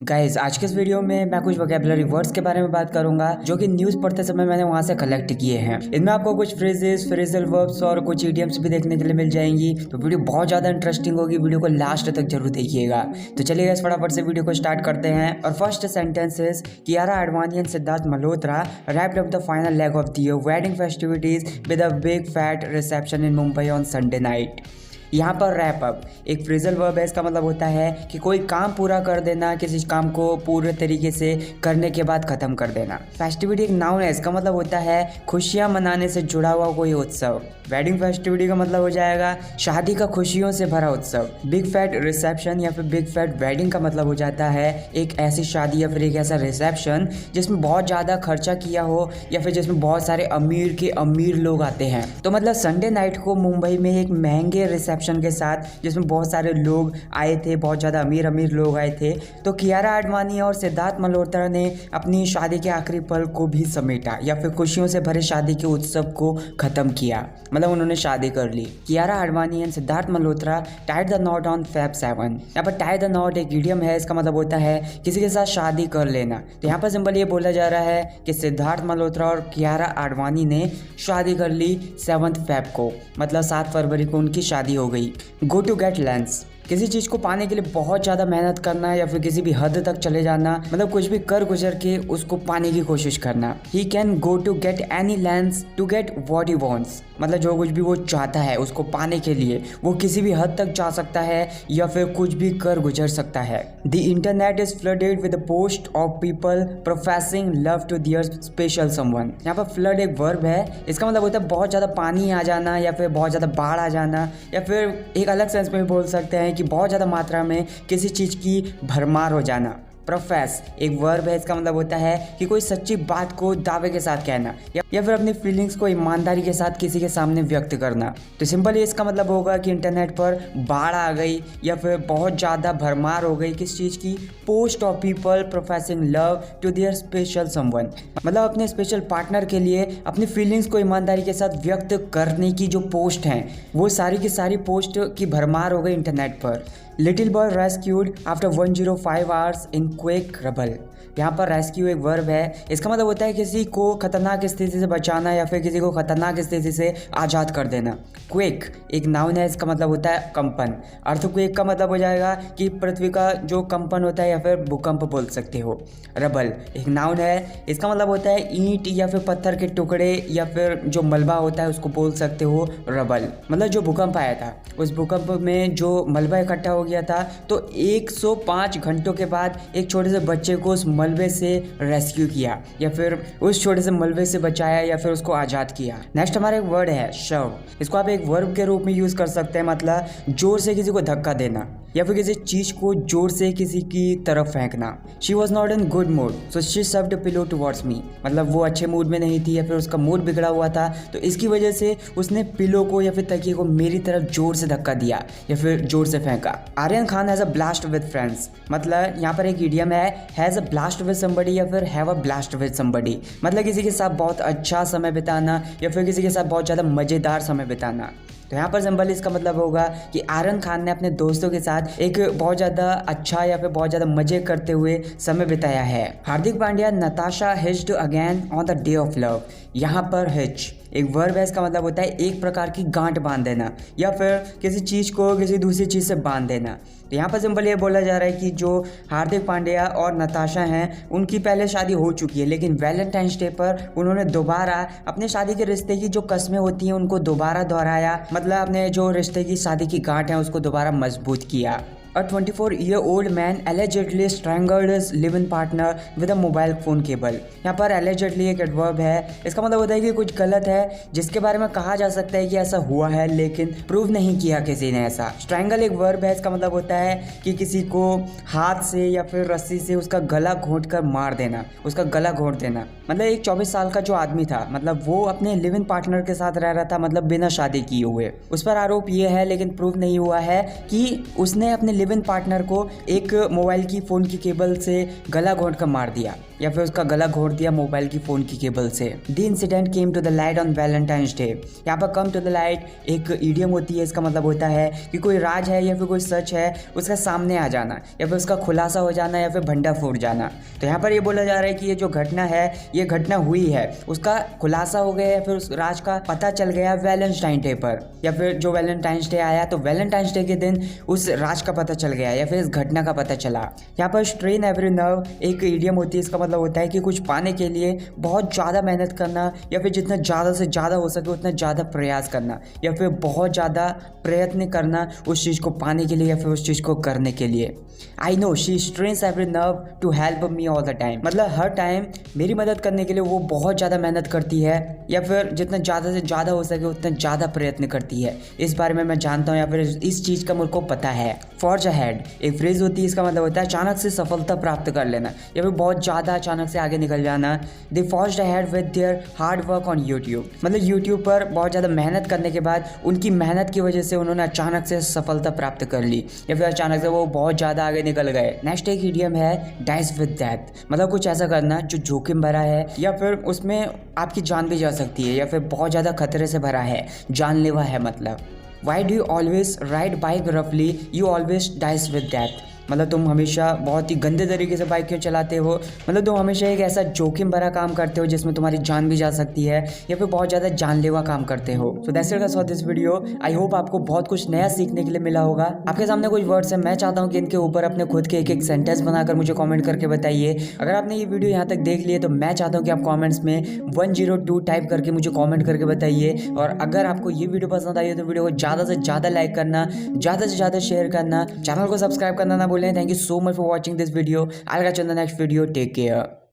Guys आज के इस वीडियो में मैं कुछ वोकेबुलरी वर्ड्स के बारे में बात करूंगा जो कि न्यूज़ पढ़ते समय मैंने वहां से कलेक्ट किए हैं। इनमें आपको कुछ फ्रेजेस, फ्रेजल वर्ब्स और कुछ इडियम्स भी देखने के लिए मिल जाएंगी। तो वीडियो बहुत ज़्यादा इंटरेस्टिंग होगी, वीडियो को लास्ट तक जरूर देखिएगा। तो चलिए गाइस फटाफट से वीडियो को स्टार्ट करते हैं। और first sentence is Kiara Advani and Sidharth Malhotra wrapped up the final leg of the wedding festivities with a big fat reception in Mumbai on Sunday night। यहाँ पर रैप अप एक फ्रेजल वर्ब है। इसका मतलब होता है कि कोई काम पूरा कर देना, किसी काम को पूरे तरीके से करने के बाद ख़त्म कर देना। फेस्टिविटी एक नाउन है। इसका मतलब होता है खुशियाँ मनाने से जुड़ा हुआ कोई उत्सव। वेडिंग फेस्टिविटी का मतलब हो जाएगा शादी का खुशियों से भरा उत्सव। बिग फैट रिसेप्शन या फिर बिग फैट वेडिंग का मतलब हो जाता है एक ऐसी शादी या फिर एक ऐसा रिसेप्शन जिसमें बहुत ज़्यादा खर्चा किया हो या फिर जिसमें बहुत सारे अमीर के अमीर लोग आते हैं। तो मतलब संडे नाइट को मुंबई में एक महंगे रिसेप्शन के साथ जिसमें बहुत सारे लोग आए थे, बहुत ज़्यादा अमीर अमीर लोग आए थे। तो कियारा आडवाणी और सिद्धार्थ मल्होत्रा ने अपनी शादी के आखिरी पल को भी समेटा या फिर खुशियों से भरे शादी के उत्सव को ख़त्म किया। मतलब उन्होंने शादी कर ली। Kiara Advani and Sidharth Malhotra tied the knot on Feb 7। यहाँ पर टाई द नॉट एक इडियम है। इसका मतलब होता है किसी के साथ शादी कर लेना। तो यहाँ पर सिंपल ये बोला जा रहा है कि सिद्धार्थ मल्होत्रा और कियारा आडवाणी ने शादी कर ली 7 Feb को, मतलब 7 फरवरी को उनकी शादी हो गई। गो टू गेट लेंस किसी चीज़ को पाने के लिए बहुत ज़्यादा मेहनत करना या फिर किसी भी हद तक चले जाना, मतलब कुछ भी कर गुजर के उसको पाने की कोशिश करना। He can go to get any lengths to get what he wants, मतलब जो कुछ भी वो चाहता है उसको पाने के लिए वो किसी भी हद तक जा सकता है या फिर कुछ भी कर गुजर सकता है। The internet is flooded with post of people professing love to their special someone. यहाँ पर फ्लड एक वर्ब है। इसका मतलब होता है बहुत ज़्यादा पानी आ जाना या फिर बहुत ज़्यादा बाढ़ आ जाना, या फिर एक अलग सेंस में भी बोल सकते हैं कि बहुत ज़्यादा मात्रा में किसी चीज़ की भरमार हो जाना। प्रोफेस एक वर्ब है। इसका मतलब होता है कि कोई सच्ची बात को दावे के साथ कहना या फिर अपनी फीलिंग्स को ईमानदारी के साथ किसी के सामने व्यक्त करना। तो सिंपली इसका मतलब होगा कि इंटरनेट पर बाढ़ आ गई या फिर बहुत ज़्यादा भरमार हो गई किस चीज़ की, post of people professing love to their special someone, मतलब अपने स्पेशल पार्टनर के लिए अपनी फीलिंग्स को ईमानदारी के साथ व्यक्त करने की जो पोस्ट हैं वो सारी की सारी पोस्ट की भरमार हो गई इंटरनेट पर। Little boy rescued after 105 hours in quake rubble. यहाँ पर रेस्क्यू एक वर्ब है। इसका मतलब होता है किसी को खतरनाक स्थिति से बचाना या फिर किसी को खतरनाक स्थिति से आज़ाद कर देना। क्वेक एक नाउन है। इसका मतलब होता है कंपन। अर्थक्वेक का मतलब हो जाएगा कि पृथ्वी का जो कंपन होता है या फिर भूकंप बोल सकते हो। रबल एक नाउन है। इसका मतलब होता है ईंट या फिर पत्थर के टुकड़े या फिर जो मलबा होता है उसको बोल सकते हो रबल। मतलब जो भूकंप आया था उस भूकंप में जो मलबा इकट्ठा हो गया था तो 105 घंटों के बाद एक छोटे से बच्चे को उस मलबे से रेस्क्यू किया या फिर उस छोटे से मलबे से बचाया या फिर उसको आज़ाद किया। नेक्स्ट हमारा एक वर्ड है शव। इसको आप एक वर्ब के रूप में यूज़ कर सकते हैं, मतलब जोर से किसी को धक्का देना या फिर किसी चीज़ को जोर से किसी की तरफ फेंकना। She was not in good mood so she shoved a pillow towards me, मतलब वो अच्छे मूड में नहीं थी या फिर उसका मूड बिगड़ा हुआ था तो इसकी वजह से उसने पिलो को या फिर तकिए को मेरी तरफ जोर से धक्का दिया या फिर जोर से फेंका। Aryan Khan has a blast with friends, मतलब यहाँ पर एक इडियम है has a blast with somebody या फिर have a blast with somebody, मतलब किसी के साथ बहुत अच्छा समय बिताना या फिर किसी के साथ बहुत ज़्यादा मज़ेदार समय बिताना। तो यहाँ पर सिंपल इसका मतलब होगा कि आर्यन खान ने अपने दोस्तों के साथ एक बहुत ज़्यादा अच्छा या फिर बहुत ज़्यादा मज़े करते हुए समय बिताया है। Hardik Pandya Natasha hitched again on the day of love. यहाँ पर हिच एक वर्ब है। इसका मतलब होता है एक प्रकार की गांठ बांध देना या फिर किसी चीज़ को किसी दूसरी चीज़ से बांध देना। तो यहाँ पर सिंपल ये बोला जा रहा है कि जो हार्दिक पांड्या और नताशा हैं उनकी पहले शादी हो चुकी है लेकिन वैलेंटाइंस डे पर उन्होंने दोबारा अपने शादी के रिश्ते की जो कस्में होती हैं उनको दोबारा दोहराया, मतलब अपने जो रिश्ते की शादी की गांठ है उसको दोबारा मजबूत किया। A 24-year-old man allegedly strangled his live-in partner with a mobile phone cable। यहाँ पर allegedly एक एडवर्ब है। इसका मतलब होता है कि कुछ गलत है जिसके बारे में कहा जा सकता है कि ऐसा हुआ है लेकिन प्रूव नहीं किया किसी ने ऐसा। स्ट्रैंगल एक वर्ब है। इसका मतलब होता है कि किसी को हाथ से या फिर रस्सी से उसका गला घोंट कर मार देना, उसका गला घोंट देना। मतलब एक 24 साल का जो आदमी था, मतलब वो अपने लिव इन पार्टनर के साथ रह रहा था, मतलब बिना शादी किए हुए। उस पर आरोप ये है लेकिन प्रूव नहीं हुआ है कि उसने अपने लिव इन पार्टनर को एक मोबाइल की फ़ोन की केबल से गला घोंट कर मार दिया या फिर उसका गला घोंट दिया मोबाइल की फ़ोन की केबल से। The incident came to the light on Valentine's day. यहाँ पर कम टू द लाइट एक ईडियम होती है, इसका मतलब होता है कि कोई राज है या फिर कोई सच है उसका सामने आ जाना या फिर उसका खुलासा हो जाना या फिर भंडा फूट जाना। तो यहाँ पर ये बोला जा रहा है कि ये जो घटना है ये घटना हुई है, उसका खुलासा हो गया या फिर उस राज का पता चल गया वैलेंटाइन डे पर, या फिर जो वैलेंटाइंस डे आया तो वैलेंटाइंस डे के दिन उस राज का पता चल गया या फिर इस घटना का पता चला। यहाँ पर स्ट्रेन एवरी नर्व एक ईडियम होती है, इसका मतलब होता है कि कुछ पाने के लिए बहुत ज़्यादा मेहनत करना या फिर जितना ज़्यादा से ज़्यादा हो सके उतना ज़्यादा प्रयास करना या फिर बहुत ज़्यादा प्रयत्न करना उस चीज़ को पाने के लिए या फिर उस चीज़ को करने के लिए। I know she strains every nerve to help me all the time, मतलब हर टाइम मेरी मदद करने के लिए वो बहुत ज़्यादा मेहनत करती है या फिर जितना ज़्यादा से ज़्यादा हो सके उतना ज़्यादा प्रयत्न करती है। इस बारे में मैं जानता हूँ या फिर इस चीज़ का मुझे को पता है। फॉर्ज अहेड एक फ्रेज होती है, इसका मतलब होता है अचानक से सफलता प्राप्त कर लेना या फिर बहुत ज़्यादा अचानक से आगे निकल जाना। They forged ahead with their hard work on YouTube, मतलब यूट्यूब पर बहुत ज़्यादा मेहनत करने के बाद उनकी मेहनत की वजह से उन्होंने अचानक से सफलता प्राप्त कर ली या फिर अचानक से वो बहुत ज़्यादा आगे निकल गए। नेक्स्ट एक इडियम है डाइस विद डेथ, मतलब कुछ ऐसा करना जो जोखिम भरा है या फिर उसमें आपकी जान भी जा सकती है या फिर बहुत ज़्यादा खतरे से भरा है, जानलेवा है। मतलब why do you always ride bike रफली, you always dice with death, मतलब तुम हमेशा बहुत ही गंदे तरीके से बाइक क्यों चलाते हो, मतलब तुम हमेशा एक ऐसा जोखिम भरा काम करते हो जिसमें तुम्हारी जान भी जा सकती है या फिर बहुत ज़्यादा जानलेवा काम करते हो। So that's it for this video. I hope आपको बहुत कुछ नया सीखने के लिए मिला होगा। आपके सामने कुछ वर्ड्स हैं, मैं चाहता हूँ कि इनके ऊपर अपने खुद के एक एक सेंटेंस बनाकर मुझे कॉमेंट करके बताइए। अगर आपने ये वीडियो यहाँ तक देख ली है तो मैं चाहता हूँ कि आप कॉमेंट्स में 102 टाइप करके मुझे कॉमेंट करके बताइए। और अगर आपको ये वीडियो पसंद आई है तो वीडियो को ज़्यादा से ज़्यादा लाइक करना, ज़्यादा से ज़्यादा शेयर करना, चैनल को सब्सक्राइब करना ना भूलें। Thank you so much for watching this video. I'll catch you in the next video. Take care.